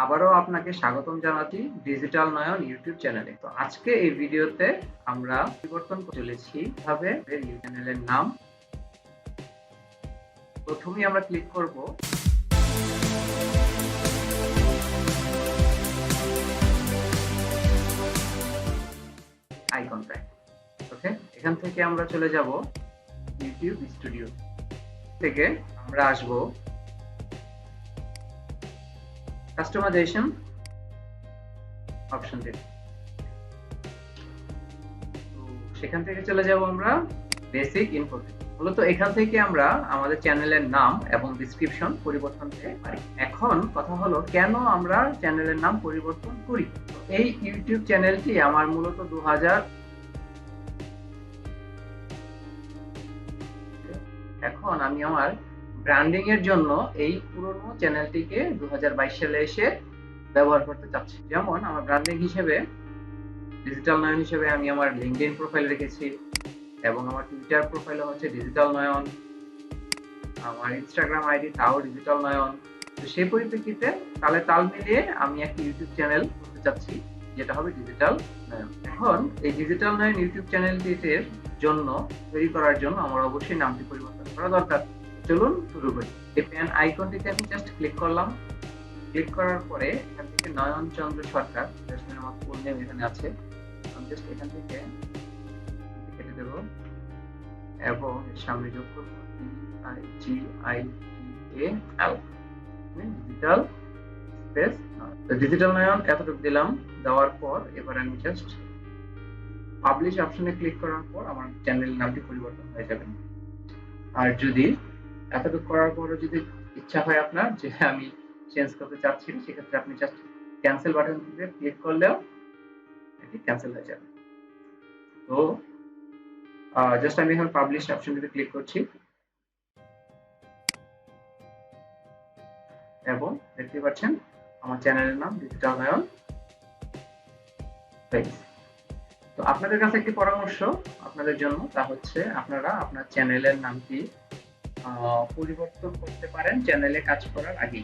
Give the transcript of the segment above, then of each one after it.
আবারও আপনাকে স্বাগতম জানাচ্ছি ডিজিটাল নয়ন ইউটিউব চ্যানেলে। তো আজকে এই ভিডিওতে আমরা পরিবর্তন করে চলেছি কিভাবে ইউটিউব চ্যানেলের নাম। প্রথমেই আমরা ক্লিক করব আইকনটায়। ওকে, এখান থেকে আমরা চলে যাব ইউটিউব স্টুডিও। থেকে আমরা আসব কাস্টমাইজেশন অপশনটি। তো সেখান থেকে চলে যাব আমরা বেসিক ইনফো। মূলত এখান থেকে আমরা আমাদের চ্যানেলের নাম এবং ডেসক্রিপশন পরিবর্তন করতে পারি। এখন কথা হলো কেন আমরা চ্যানেলের নাম পরিবর্তন করি। এই ইউটিউব চ্যানেলটি আমার মূলত 2000 এখন আমি আমার ব্র্যান্ডিং এর জন্য এই পুরনো চ্যানেলটিকে 2022 সালে এসে ব্যবহার করতে চাচ্ছি। যেমন আমার ব্র্যান্ডিং হিসেবে ডিজিটাল নয়ন হিসেবে আমি আমার লিঙ্কডইন প্রোফাইল রেখেছি এবং আমার টুইটার প্রোফাইল হচ্ছে ডিজিটাল নয়ন, আমার ইনস্টাগ্রাম আইডি তাও ডিজিটাল নয়ন। তো সেই পরিপ্রেক্ষিতে তাল মিলিয়ে আমি একটা ইউটিউব চ্যানেল করতে চাচ্ছি যেটা হবে ডিজিটাল নয়ন। এখন এই ডিজিটাল নয়ন ইউটিউব চ্যানেলটির জন্য তৈরি করার জন্য আমার অবশ্যই নামটি পরিবর্তন করা দরকার। চলুন শুরু করি। এই পেন আইকনটিতে আমি জাস্ট ক্লিক করলাম। ক্লিক করার পরে এখান থেকে নয়ন চন্দ্র সরকার আমার ফুল নেম এখানে আছে। আমি জাস্ট এখান থেকে কেটে দেব এবং এর সামনে যোগ করব DIGITAL ডিজিটাল স্পেস। তো ডিজিটাল নয়ন এতটুকু দিলাম। দেওয়ার পর এবার আমি জাস্ট পাবলিশ অপশনে ক্লিক করার পর আমার চ্যানেল নামটি পরিবর্তন হয়ে যাবে। আর যদি এতটুকু করার পরও যদি ইচ্ছা হয় আপনার যে আমি চেঞ্জ করতে চাচ্ছি সেক্ষেত্রে আপনি জাস্ট ক্যান্সেল বাটনটিতে ক্লিক করলেও এটি ক্যান্সেল হয়ে যাবে। তো জাস্ট আমি এখন পাবলিশ অপশনটিতে ক্লিক করছি এবং দেখতে পাচ্ছেন আমার চ্যানেলের নাম ডিজিটাল নয়ন। তো আপনাদের কাছে একটি পরামর্শ আপনাদের জন্য, তা হচ্ছে আপনারা আপনার চ্যানেলের নামটি পরিবর্তন করতে পারেন চ্যানেলে কাজ করার আগে।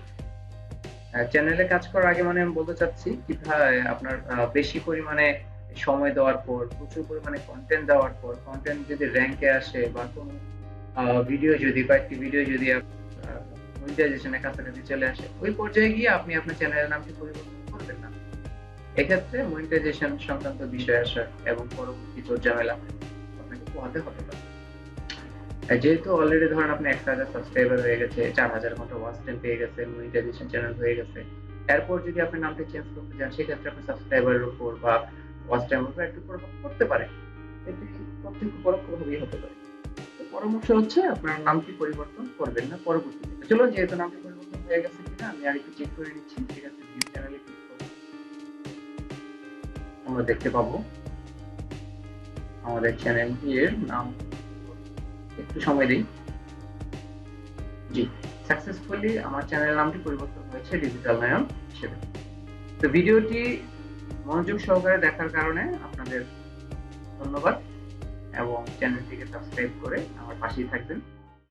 চ্যানেলে কাজ করার আগে মানে আমি বলতে চাচ্ছি কিভাবে আপনার বেশি পরিমাণে সময় দেওয়ার পর, প্রচুর পরিমাণে কন্টেন্ট দেওয়ার পর, কন্টেন্ট যদি র্যাঙ্কে আসে বা কোনো ভিডিও যদি কয়েকটি ভিডিও যদি মনিটাইজেশনের কাছাকাছি চলে আসে, ওই পর্যায়ে গিয়ে আপনি আপনার চ্যানেলের নামটি পরিবর্তন করবেন না। এক্ষেত্রে মনিটাইজেশন সংক্রান্ত বিষয় আসা এবং পরবর্তী ঝামেলা আপনাকে পোহাতে হতে পারে। যেহেতু অলরেডি ধরেন আপনি 1000 সাবস্ক্রাইবার হয়ে গেছে, 4000 ঘন্টা ওয়াচ টাইম পেয়ে গেছে, মনিটাইজেশন চ্যানেল হয়ে গেছে, এরপর যদি আপনি নামটি চেঞ্জ করতে চান সেক্ষেত্রে আপনার সাবস্ক্রাইবারের উপর বা ওয়াচ টাইমের উপর একটু প্রভাব পড়তে পারে। এটি প্রত্যক্ষ পরোক্ষভাবেই হতে পারে। তো পরামর্শ হচ্ছে আপনার নামটি পরিবর্তন করবেন না পরবর্তীতে। চলুন, যেহেতু নামটি পরিবর্তন হয়ে গেছে কিনা আমি আরেকটু চেক করে নিচ্ছি। ঠিক আছে, ভিউ চ্যানেলে ক্লিক করব। আমরা দেখতে পাবো আমাদের চ্যানেলটির নাম। একটু সময় দিই। জি, সাকসেসফুলি আমার চ্যানেল নামটি পরিবর্তন হয়েছে ডিজিটাল নয়ন হিসেবে। তো ভিডিওটি মনোযোগ সহকারে দেখার কারণে আপনাদের ধন্যবাদ এবং চ্যানেলটিকে সাবস্ক্রাইব করে আমার পাশেই থাকবেন।